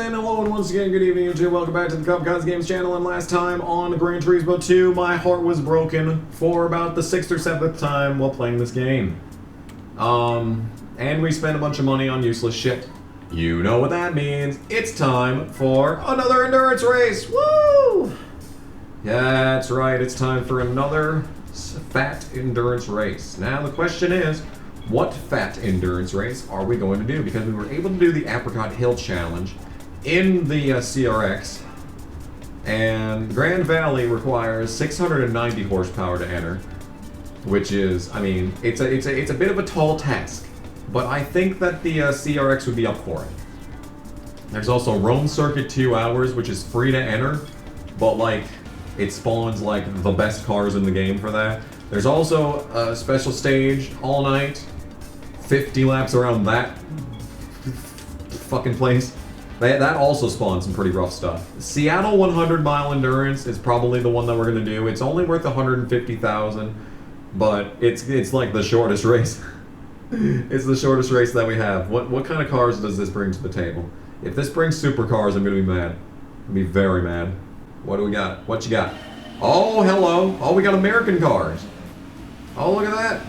then, hello and once again, good evening YouTube. Welcome back to the KamikazeGames channel. And last time on Gran Turismo 2, my heart was broken for about the 6th or 7th time while playing this game. And we spent a bunch of money on useless shit. You know what that means. It's time for another endurance race. Woo! Yeah, that's right. It's time for another fat endurance race. Now the question is, what fat endurance race are we going to do? Because we were able to do the Apricot Hill Challenge in the CRX, and Grand Valley requires 690 horsepower to enter, which is, I mean, it's a bit of a tall task, but I think that the CRX would be up for it. There's also Rome Circuit 2 hours, which is free to enter, but like, it spawns like the best cars in the game for that. There's also a special stage all night, 50 laps around that fucking place. That also spawns some pretty rough stuff. Seattle 100-mile endurance is probably the one that we're gonna do. It's only worth 150,000, but it's like the shortest race. It's the shortest race that we have. What kind of cars does this bring to the table? If this brings supercars, I'm gonna be mad. I'm gonna be very mad. What do we got? What you got? Oh, hello. Oh, we got American cars. Oh, look at that.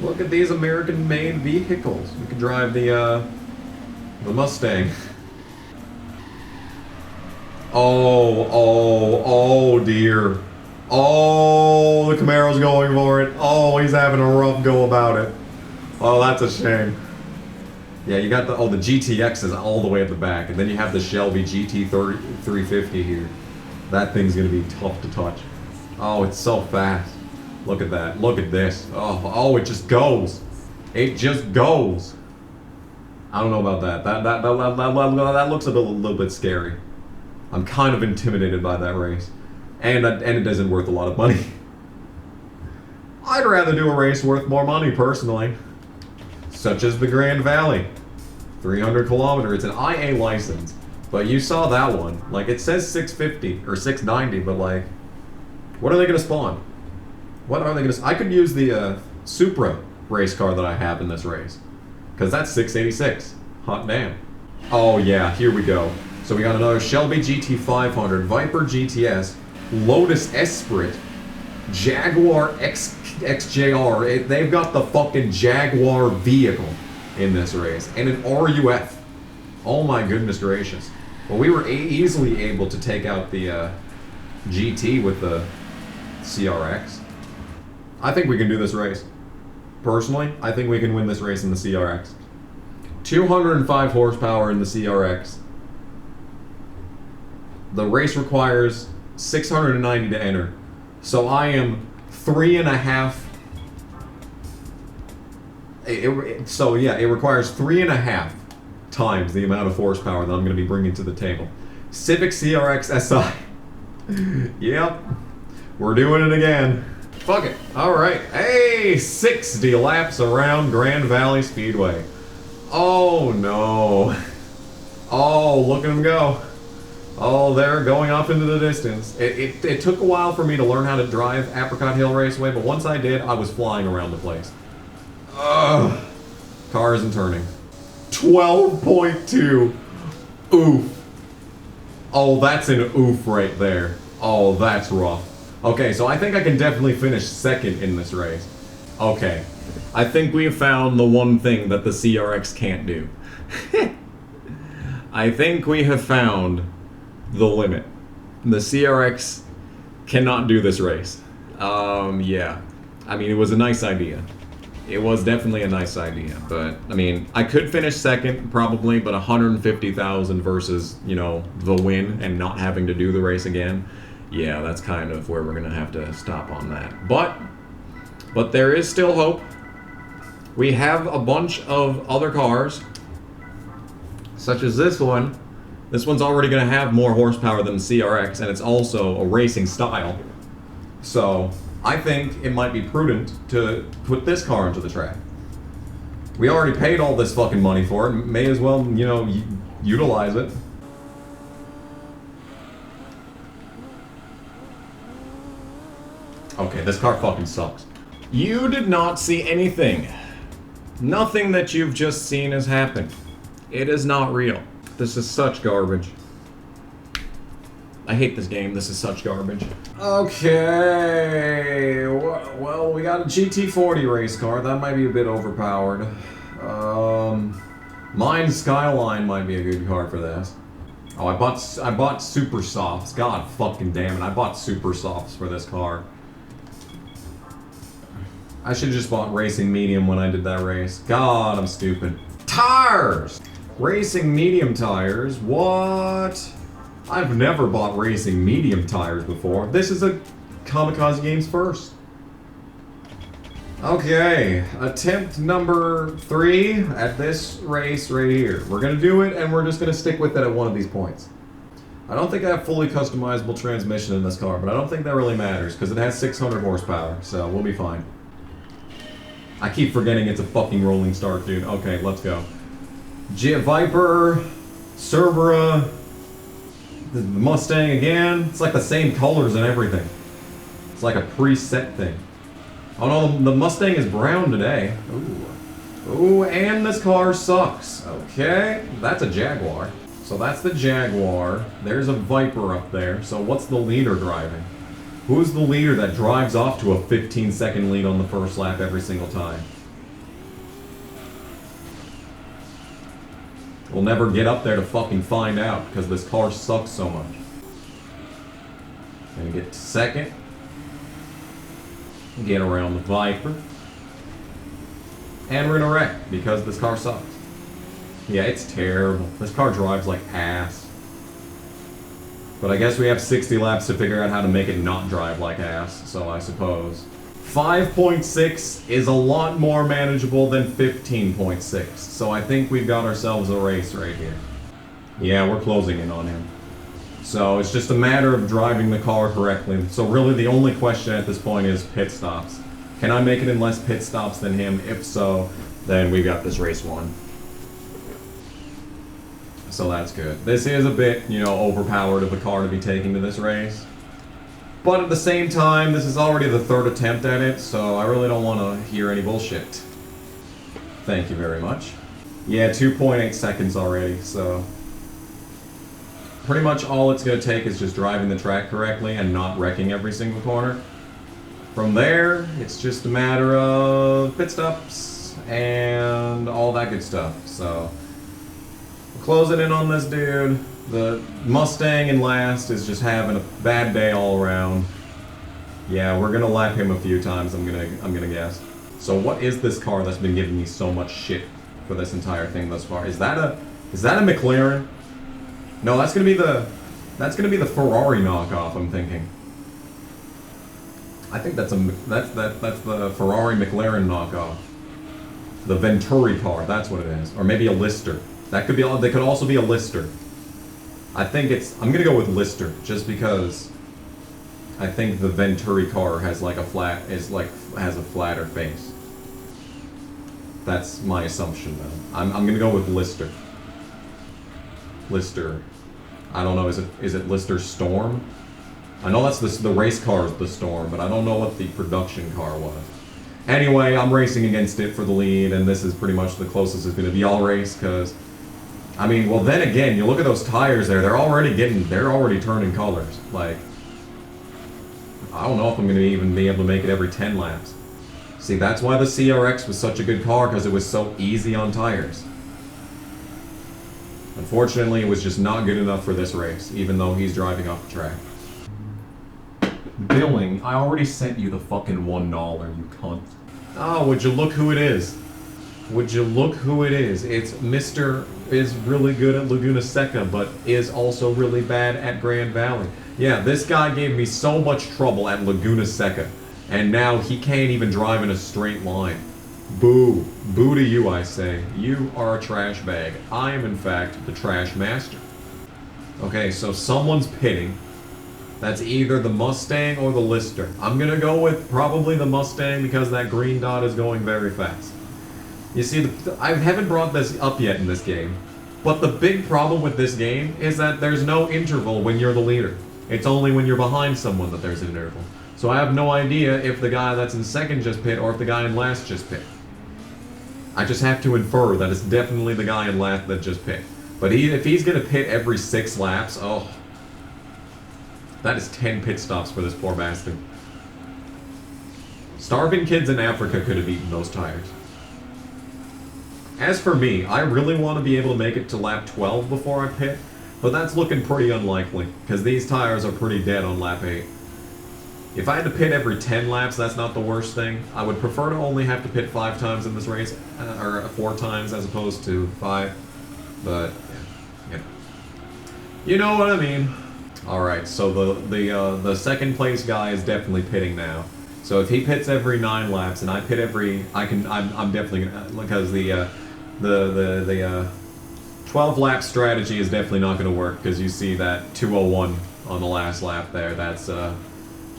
Look at these American-made vehicles. We could drive the Mustang. Oh dear. Oh, the Camaro's going for it. Oh, he's having a rough go about it. Oh, that's a shame. Yeah, you got the GTX is all the way at the back, and then you have the Shelby GT350 here. That thing's gonna be tough to touch. Oh, it's so fast. Look at that. Look at this. Oh, it just goes. It just goes. I don't know about that. That looks a little bit scary. I'm kind of intimidated by that race. And it isn't worth a lot of money. I'd rather do a race worth more money, personally. Such as the Grand Valley. 300 kilometers. It's an IA license. But you saw that one. Like, it says 650 or 690, but like, what are they gonna spawn? What are they gonna? I could use the Supra race car that I have in this race, because that's 686. Hot damn. Oh yeah, here we go. So we got another Shelby GT500, Viper GTS, Lotus Esprit, Jaguar XJR. They've got the fucking Jaguar vehicle in this race, and an RUF. Oh my goodness gracious. Well, we were easily able to take out the GT with the CRX. I think we can do this race. Personally, I think we can win this race in the CRX. 205 horsepower in the CRX. The race requires 690 to enter. So I am 3.5. So yeah, it requires 3.5 times the amount of horsepower that I'm going to be bringing to the table. Civic CRX SI. Yep. We're doing it again. Fuck it. Alright. Hey, 60 laps around Grand Valley Speedway. Oh no. Oh, look at them go. Oh, they're going off into the distance. It took a while for me to learn how to drive Apricot Hill Raceway, but once I did, I was flying around the place. Ugh. Car isn't turning. 12.2. Oof. Oh, that's an oof right there. Oh, that's rough. Okay, so I think I can definitely finish second in this race. Okay. I think we have found the one thing that the CRX can't do. I think we have found the limit. The CRX cannot do this race. Yeah. I mean, it was a nice idea. It was definitely a nice idea, but, I mean, I could finish second, probably, but 150,000 versus, you know, the win and not having to do the race again. Yeah, that's kind of where we're gonna have to stop on that. But there is still hope. We have a bunch of other cars, such as this one. This one's already gonna have more horsepower than the CRX, and it's also a racing style. So, I think it might be prudent to put this car into the track. We already paid all this fucking money for it, may as well, you know, utilize it. Okay, this car fucking sucks. You did not see anything. Nothing that you've just seen has happened. It is not real. This is such garbage. I hate this game. This is such garbage. Okay. Well, we got a GT40 race car. That might be a bit overpowered. Mine Skyline might be a good car for this. Oh, I bought Super Softs. God fucking damn it. I bought Super Softs for this car. I should have just bought Racing Medium when I did that race. God, I'm stupid. Tires! Racing Medium tires? What? I've never bought Racing Medium tires before. This is a KamikazeGames first. Okay, attempt number 3 at this race right here. We're gonna do it, and we're just gonna stick with it at one of these points. I don't think I have fully customizable transmission in this car, but I don't think that really matters, because it has 600 horsepower, so we'll be fine. I keep forgetting it's a fucking rolling start, dude. Okay, let's go. Viper, Cerberus, the Mustang again. It's like the same colors and everything. It's like a preset thing. Oh no, the Mustang is brown today. Ooh. Ooh, and this car sucks. Okay, that's a Jaguar. So that's the Jaguar. There's a Viper up there. So what's the leader driving? Who's the leader that drives off to a 15-second lead on the first lap every single time? We'll never get up there to fucking find out because this car sucks so much. Gonna get to second. Get around the Viper. And we're in a wreck because this car sucks. Yeah, it's terrible. This car drives like ass. But I guess we have 60 laps to figure out how to make it not drive like ass, so I suppose. 5.6 is a lot more manageable than 15.6, so I think we've got ourselves a race right here. Yeah, we're closing in on him. So it's just a matter of driving the car correctly. So really the only question at this point is pit stops. Can I make it in less pit stops than him? If so, then we got this race won. So that's good. This is a bit, you know, overpowered of a car to be taken to this race. But at the same time, this is already the 3rd attempt at it, so I really don't want to hear any bullshit. Thank you very much. Yeah, 2.8 seconds already, so... Pretty much all it's going to take is just driving the track correctly and not wrecking every single corner. From there, it's just a matter of pit stops and all that good stuff, so... Closing in on this dude. The Mustang in last is just having a bad day all around. Yeah, we're gonna lap him a few times, I'm gonna guess. So what is this car that's been giving me so much shit for this entire thing thus far? Is that a McLaren? No, that's gonna be the Ferrari knockoff, I'm thinking. I think that's the Ferrari McLaren knockoff. The Venturi car, that's what it is. Or maybe a Lister. That could be, they could also be a Lister. I'm gonna go with Lister, just because I think the Venturi car has like has a flatter face. That's my assumption though. I'm gonna go with Lister. Lister. I don't know, is it Lister Storm? I know that's the race car is the Storm, but I don't know what the production car was. Anyway, I'm racing against it for the lead, and this is pretty much the closest it's gonna be all race, because I mean, well then again, you look at those tires there, they're already turning colors. Like, I don't know if I'm going to even be able to make it every 10 laps. See, that's why the CRX was such a good car, because it was so easy on tires. Unfortunately, it was just not good enough for this race, even though he's driving off the track. Billing, I already sent you the fucking $1, you cunt. Oh, would you look who it is? Would you look who it is? It's Mr. is really good at Laguna Seca, but is also really bad at Grand Valley. Yeah, this guy gave me so much trouble at Laguna Seca, and now he can't even drive in a straight line. Boo. Boo to you, I say. You are a trash bag. I am, in fact, the trash master. Okay, so someone's pitting. That's either the Mustang or the Lister. I'm gonna go with probably the Mustang because that green dot is going very fast. You see, I haven't brought this up yet in this game, but the big problem with this game is that there's no interval when you're the leader. It's only when you're behind someone that there's an interval. So I have no idea if the guy that's in second just pit or if the guy in last just pit. I just have to infer that it's definitely the guy in last that just pit. But if he's going to pit every 6 laps, oh. That is 10 pit stops for this poor bastard. Starving kids in Africa could have eaten those tires. As for me, I really want to be able to make it to lap 12 before I pit, but that's looking pretty unlikely, because these tires are pretty dead on lap 8. If I had to pit every 10 laps, that's not the worst thing. I would prefer to only have to pit 5 times in this race, or 4 times as opposed to 5, but yeah. You know what I mean. Alright, so the second place guy is definitely pitting now. So if he pits every 9 laps and I pit every, I'm definitely gonna, because the 12 lap strategy is definitely not gonna work, because you see that 201 on the last lap there. That's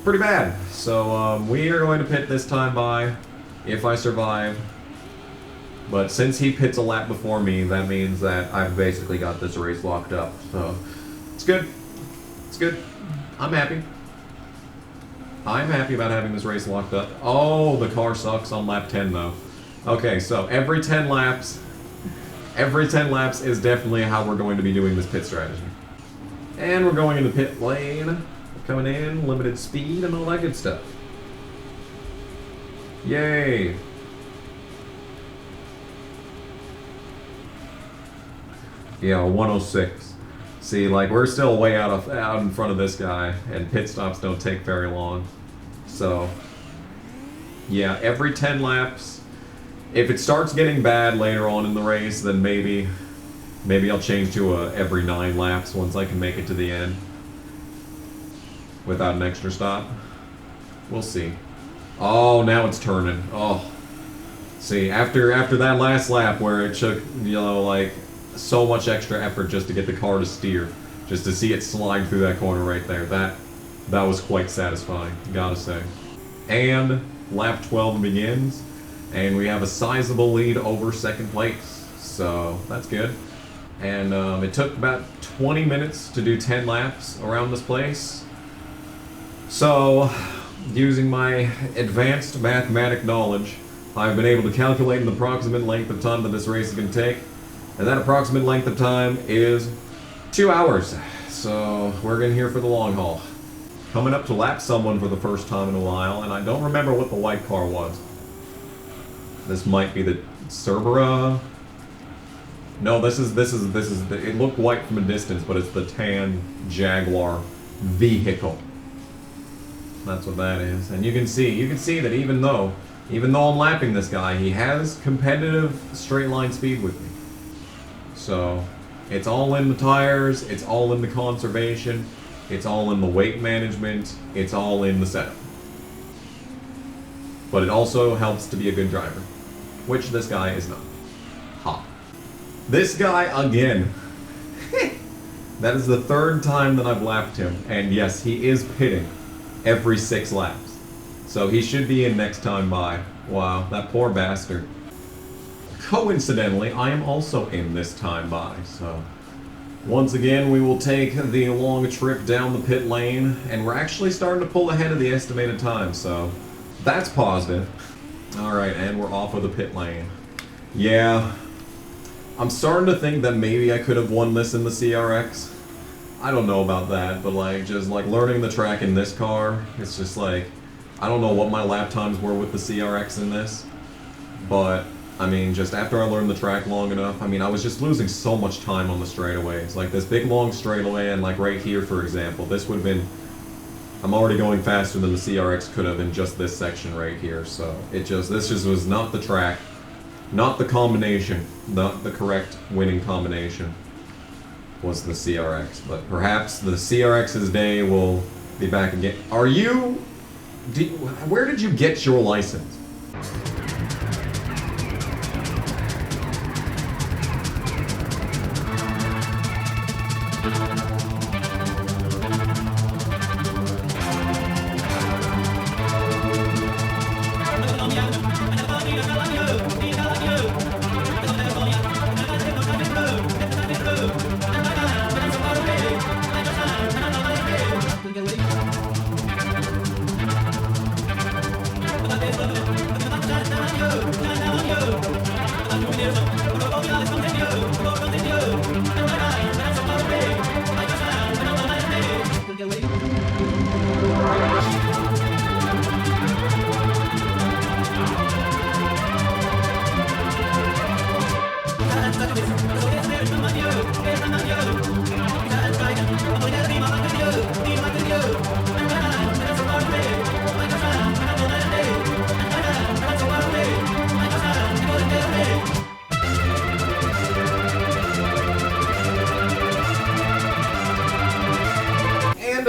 pretty bad. So we are going to pit this time by, if I survive. But since he pits a lap before me, that means that I've basically got this race locked up. So it's good. It's good. I'm happy. I'm happy about having this race locked up. Oh, the car sucks on lap 10 though. Okay, so every 10 laps is definitely how we're going to be doing this pit strategy. And we're going into pit lane, coming in, limited speed and all that good stuff. Yay. Yeah, 106. See, like, we're still way out in front of this guy, and pit stops don't take very long. So, yeah, every 10 laps. If it starts getting bad later on in the race, then maybe I'll change to every 9 laps once I can make it to the end without an extra stop. We'll see. Oh, now it's turning. Oh, see, after that last lap where it took, you know, like, so much extra effort just to get the car to steer, just to see it slide through that corner right there. That was quite satisfying, gotta say. And lap 12 begins, and we have a sizable lead over second place, so that's good. And it took about 20 minutes to do 10 laps around this place. So, using my advanced mathematic knowledge, I've been able to calculate an approximate length of time that this race is going to take. And that approximate length of time is 2 hours. So we're in here for the long haul. Coming up to lap someone for the first time in a while, and I don't remember what the white car was. This might be the Cerbera. No, this is it looked white from a distance, but it's the tan Jaguar vehicle. That's what that is. And you can see that even though I'm lapping this guy, he has competitive straight line speed with me. So, it's all in the tires, it's all in the conservation, it's all in the weight management, it's all in the setup. But it also helps to be a good driver, which this guy is not. Ha. This guy again. That is the 3rd time that I've lapped him, and yes, he is pitting every 6 laps. So he should be in next time by. Wow, that poor bastard. Coincidentally, I am also in this time by, so once again we will take the long trip down the pit lane, and we're actually starting to pull ahead of the estimated time, so that's positive. Alright, and we're off of the pit lane. Yeah, I'm starting to think that maybe I could have won this in the CRX. I don't know about that, but like, just like learning the track in this car, it's just like, I don't know what my lap times were with the CRX in this, but I mean, just after I learned the track long enough, I mean, I was just losing so much time on the straightaways. Like this big long straightaway, and like right here, for example, this would have been, I'm already going faster than the CRX could have in just this section right here. So this just was not the track, not the combination, not the correct winning combination was the CRX. But perhaps the CRX's day will be back again. Where did you get your license?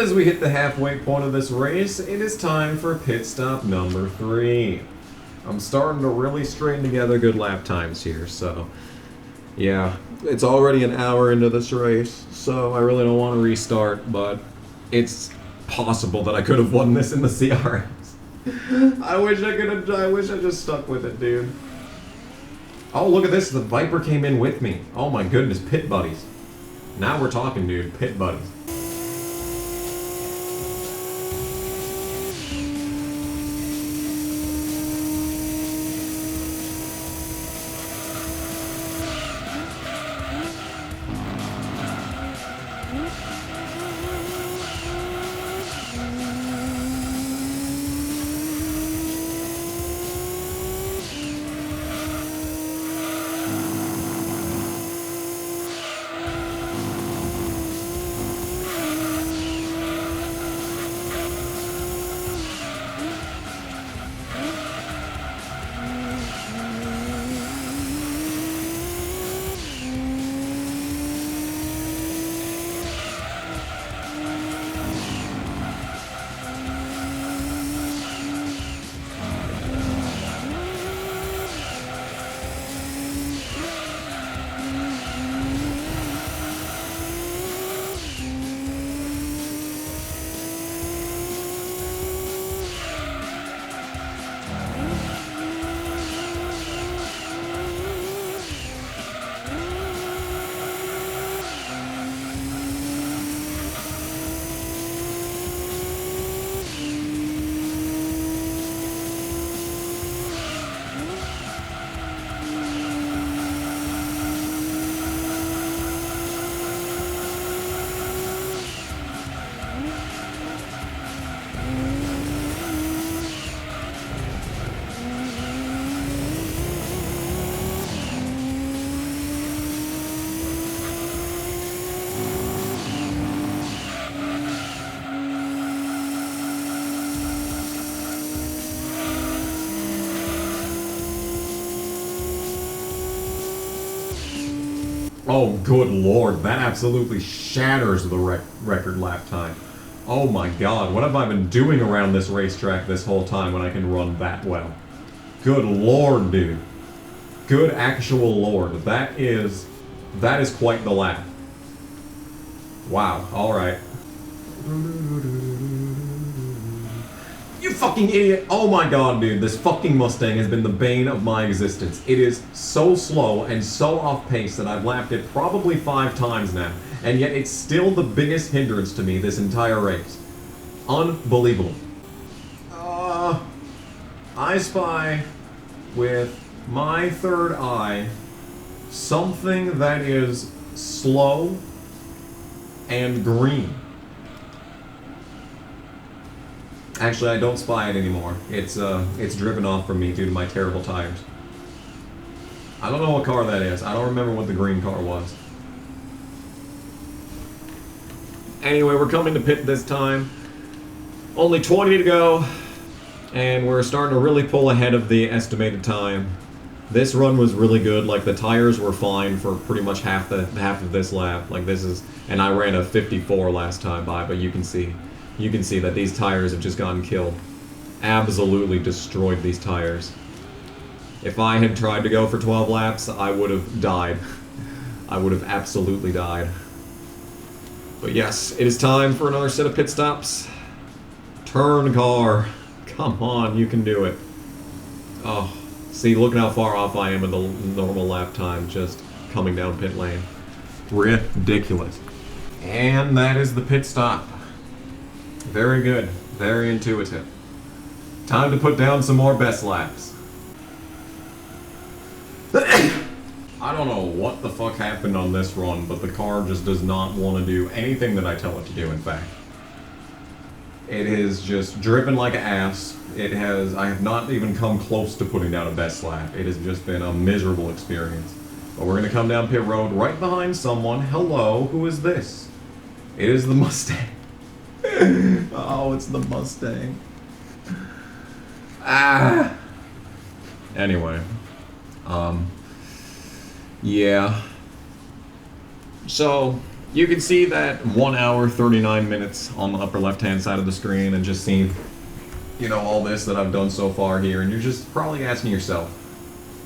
as we hit the halfway point of this race, it is time for pit stop number 3. I'm starting to really straighten together good lap times here, so yeah. It's already an hour into this race, so I really don't want to restart, but it's possible that I could have won this in the CRS. I wish I just stuck with it, dude. Oh, look at this, the Viper came in with me. Oh my goodness, pit buddies. Now we're talking, dude, pit buddies. Oh, good lord, that absolutely shatters the record lap time. Oh my god, what have I been doing around this racetrack this whole time when I can run that well? Good lord, dude. Good actual lord. That is quite the lap. Wow, alright. You fucking idiot! Oh my god, dude, this fucking Mustang has been the bane of my existence. It is so slow and so off pace that I've lapped it probably 5 times now, and yet it's still the biggest hindrance to me this entire race. Unbelievable. I spy with my third eye something that is slow and green. Actually, I don't spy it anymore. It's driven off from me due to my terrible tires. I don't know what car that is. I don't remember what the green car was. Anyway, we're coming to pit this time. Only 20 to go, and we're starting to really pull ahead of the estimated time. This run was really good. Like, the tires were fine for pretty much half of this lap. Like, this is, and I ran a 54 last time by, but you can see that these tires have just gotten killed. Absolutely destroyed these tires. If I had tried to go for 12 laps, I would have died. I would have absolutely died. But yes, it is time for another set of pit stops. Turn car. Come on, you can do it. Oh, see, look at how far off I am in the normal lap time just coming down pit lane. Ridiculous. And that is the pit stop. Very good. Very intuitive. Time to put down some more best laps. I don't know what the fuck happened on this run, but the car just does not want to do anything that I tell it to do, in fact. It has just driven like an ass. I have not even come close to putting down a best lap. It has just been a miserable experience. But we're going to come down pit road right behind someone. Hello, who is this? It is the Mustang. Oh, it's the Mustang. Ah. Anyway. Yeah. So, you can see that 1 hour, 39 minutes on the upper left-hand side of the screen and just see, you know, all this that I've done so far here, and you're just probably asking yourself,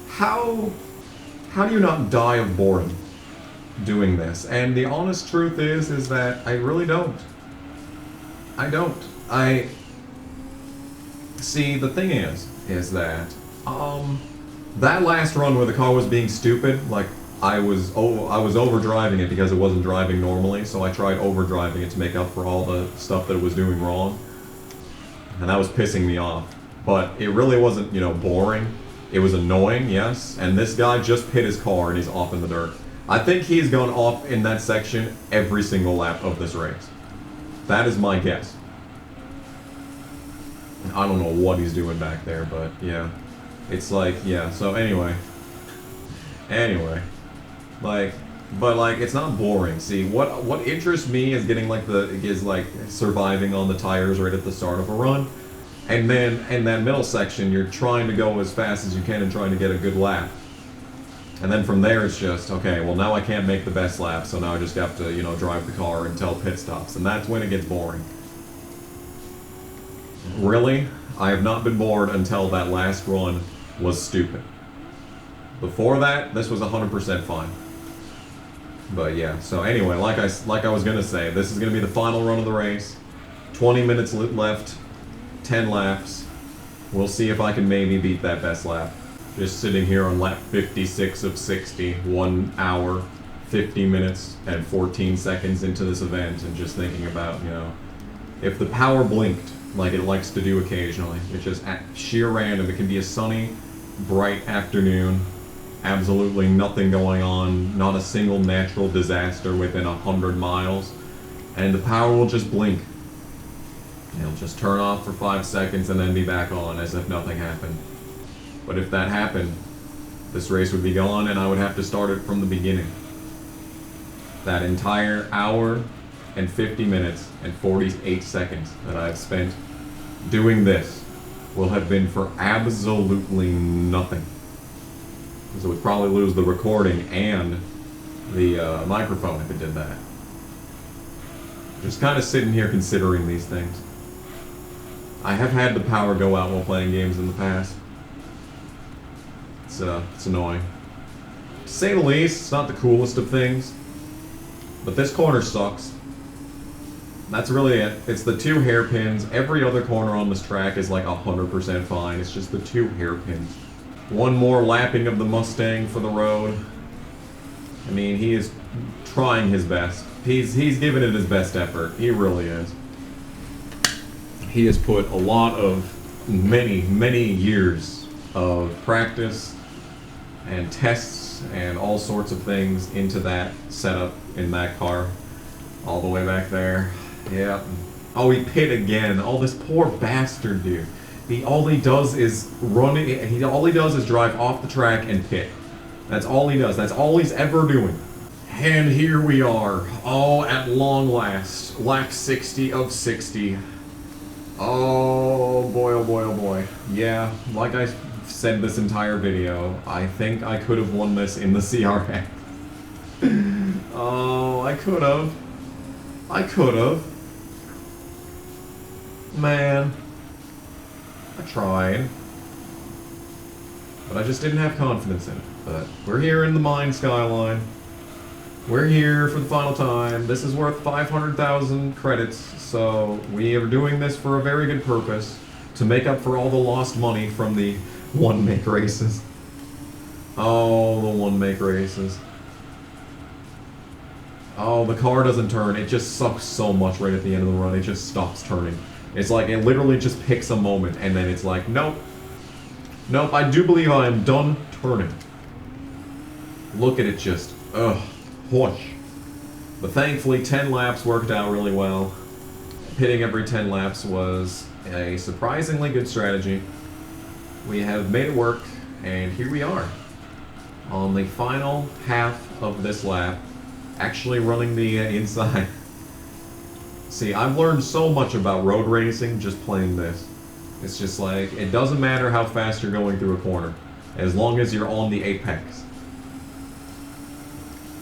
how do you not die of boredom doing this? And the honest truth is that I really don't. I don't. See, the thing is that, that last run where the car was being stupid, like, I was overdriving it because it wasn't driving normally, so I tried overdriving it to make up for all the stuff that it was doing wrong. And that was pissing me off. But it really wasn't, you know, boring. It was annoying, yes, and this guy just hit his car and he's off in the dirt. I think he's gone off in that section every single lap of this race. That is my guess. I don't know what he's doing back there, but yeah. It's like, yeah, so anyway. But it's not boring. See, what interests me is getting surviving on the tires right at the start of a run. And then in that middle section, you're trying to go as fast as you can and trying to get a good lap. And then from there, it's just, okay, well, now I can't make the best lap, so now I just have to, you know, drive the car until pit stops. And that's when it gets boring. Really? I have not been bored until that last run was stupid. Before that, this was 100% fine. But yeah, so anyway, like I was gonna say, this is gonna be the final run of the race. 20 minutes left. 10 laps. We'll see if I can maybe beat that best lap. Just sitting here on lap 56 of 60, 1 hour, 50 minutes, and 14 seconds into this event, and just thinking about, you know, if the power blinked, like it likes to do occasionally, it's just at sheer random. It can be a sunny, bright afternoon, absolutely nothing going on, not a single natural disaster within 100 miles, and the power will just blink. It'll just turn off for 5 seconds and then be back on as if nothing happened. But if that happened, this race would be gone and I would have to start it from the beginning. That entire hour and 50 minutes and 48 seconds that I've spent doing this will have been for absolutely nothing. So we'd probably lose the recording and the microphone if it did that. Just kind of sitting here considering these things. I have had the power go out while playing games in the past. It's annoying. To say the least, it's not the coolest of things. But this corner sucks. That's really it. It's the 2 hairpins. Every other corner on this track is like 100% fine. It's just the 2 hairpins. One more lapping of the Mustang for the road. I mean, he is trying his best. He's given it his best effort. He really is. He has put a lot of many years of practice and tests and all sorts of things into that setup in that car. All the way back there. Yeah. Oh, he pit again. Oh, this poor bastard, dude. All he does is all he does is drive off the track and pit. That's all he does. That's all he's ever doing. And here we are. Oh, at long last. Lap 60 of 60. Oh boy, oh boy, oh boy. Yeah, like I said this entire video, I think I could have won this in the CRX. Oh, I could have. Man. I tried. But I just didn't have confidence in it. But we're here in the mine skyline. We're here for the final time. This is worth 500,000 credits, so we are doing this for a very good purpose, to make up for all the lost money from the one-make races. Oh, the one-make races. Oh, the car doesn't turn. It just sucks so much right at the end of the run. It just stops turning. It's like, it literally just picks a moment, and then it's like, nope. Nope, I do believe I am done turning. Look at it just, ugh. Whoosh. But thankfully 10 laps worked out really well. Pitting every 10 laps was a surprisingly good strategy. We have made it work, and here we are. On the final half of this lap, actually running the inside. See, I've learned so much about road racing just playing this. It's just like, it doesn't matter how fast you're going through a corner, as long as you're on the apex.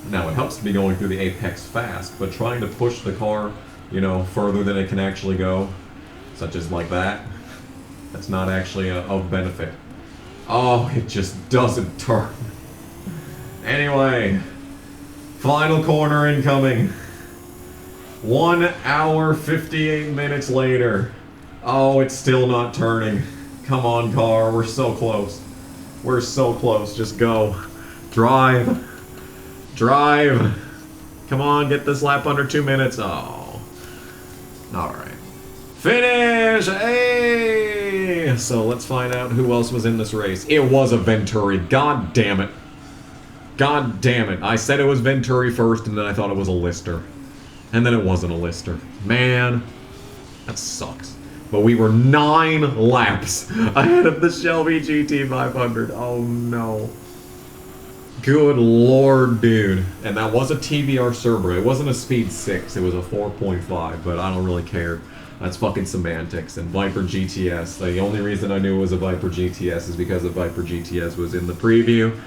Now, it helps to be going through the apex fast, but trying to push the car, you know, further than it can actually go, such as like that, that's not actually of benefit. Oh, it just doesn't turn. Anyway, final corner incoming. 1 hour, 58 minutes later. Oh, it's still not turning. Come on, car, we're so close. We're so close, just go. Drive. Drive. Come on, get this lap under 2 minutes. Oh. Alright. Finish! Hey! So let's find out who else was in this race. It was a Venturi. God damn it. God damn it. I said it was Venturi first, and then I thought it was a Lister. And then it wasn't a Lister. Man, that sucks. But we were 9 laps ahead of the Shelby GT500. Oh no. Good lord, dude. And that was a TBR Cerberus. It wasn't a Speed 6, it was a 4.5, but I don't really care. That's fucking semantics. And Viper GTS, the only reason I knew it was a Viper GTS is because the Viper GTS was in the preview.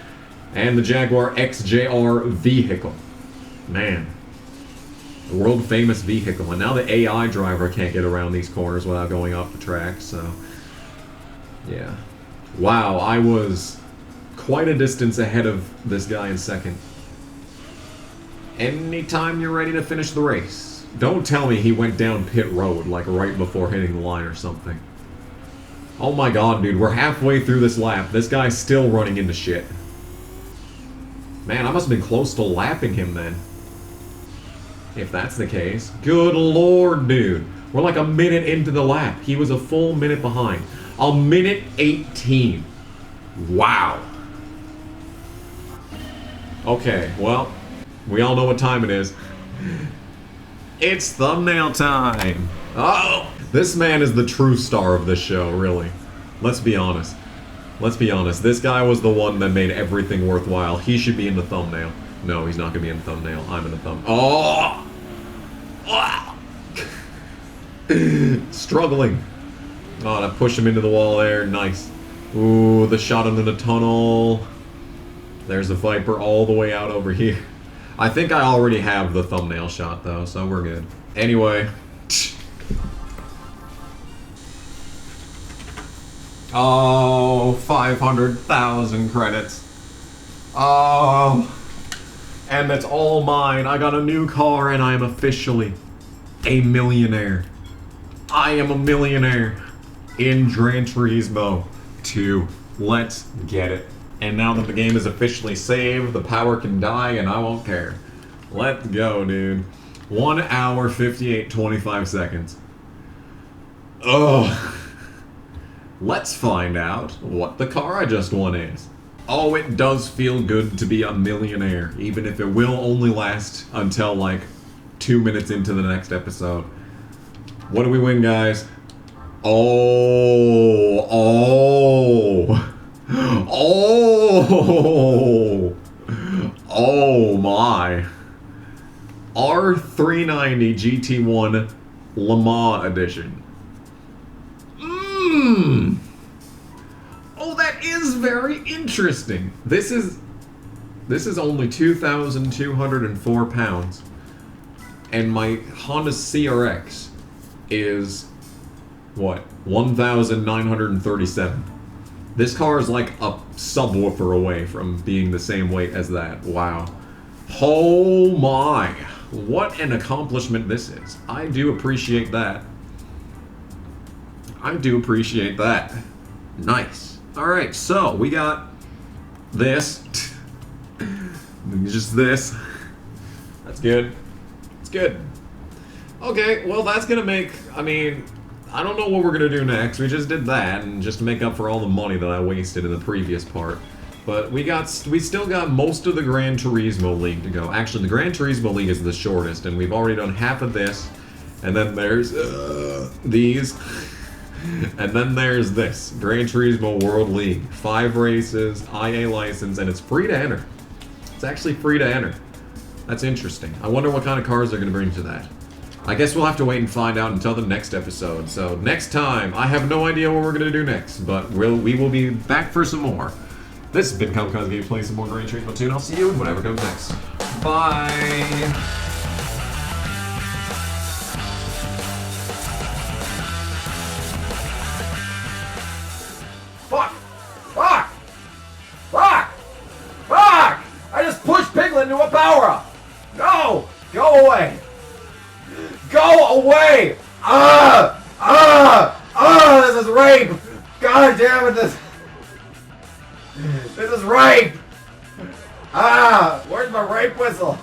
And the Jaguar XJR vehicle. Man. The world famous vehicle. And now the AI driver can't get around these corners without going off the track, so... yeah. Wow, I was quite a distance ahead of this guy in second. Anytime you're ready to finish the race. Don't tell me he went down pit road, like right before hitting the line or something. Oh my god, dude, we're halfway through this lap. This guy's still running into shit. Man, I must have been close to lapping him then. If that's the case. Good lord, dude. We're like a minute into the lap. He was a full minute behind. A minute 18. Wow. Okay, well, we all know what time it is. It's thumbnail time. Oh, this man is the true star of this show, really. Let's be honest. Let's be honest. This guy was the one that made everything worthwhile. He should be in the thumbnail. No, he's not going to be in the thumbnail. I'm in the thumbnail. Oh! Wow. Struggling. Oh, and I push him into the wall there. Nice. Ooh, the shot into the tunnel. There's the Viper all the way out over here. I think I already have the thumbnail shot, though, so we're good. Anyway. Oh, 500,000 credits. Oh. And that's all mine. I got a new car and I am officially a millionaire. I am a millionaire in Gran Turismo 2. Let's get it. And now that the game is officially saved, the power can die and I won't care. Let's go, dude. 1 hour, 58, 25 seconds. Ugh. Let's find out what the car I just won is. Oh, it does feel good to be a millionaire, even if it will only last until like 2 minutes into the next episode. What do we win, guys? Oh, oh my. R390 GT1 Le Mans Edition. Oh, that is very interesting. This is only 2,204 pounds. And my Honda CRX is, what, 1,937. This car is like a subwoofer away from being the same weight as that. Wow. Oh my. What an accomplishment this is. I do appreciate that. I do appreciate that. Nice. Alright, so we got this. Just this. That's good. It's good. Okay, well that's gonna make, I mean, I don't know what we're gonna do next. We just did that, and just to make up for all the money that I wasted in the previous part. But we still got most of the Gran Turismo League to go. Actually, the Gran Turismo League is the shortest, and we've already done half of this. And then there's these. And then there's this, Gran Turismo World League. 5 races, IA license, and it's free to enter. It's actually free to enter. That's interesting. I wonder what kind of cars they're going to bring to that. I guess we'll have to wait and find out until the next episode. So next time, I have no idea what we're going to do next, but we will be back for some more. This has been KamikazeGames playing some more Gran Turismo 2, and I'll see you in whatever comes next. Bye. Fuck! Fuck! Fuck! Fuck! I just pushed Piglet into a power-up! No! Go away! Go away! This is rape! God damn it, this is rape! Where's my rape whistle?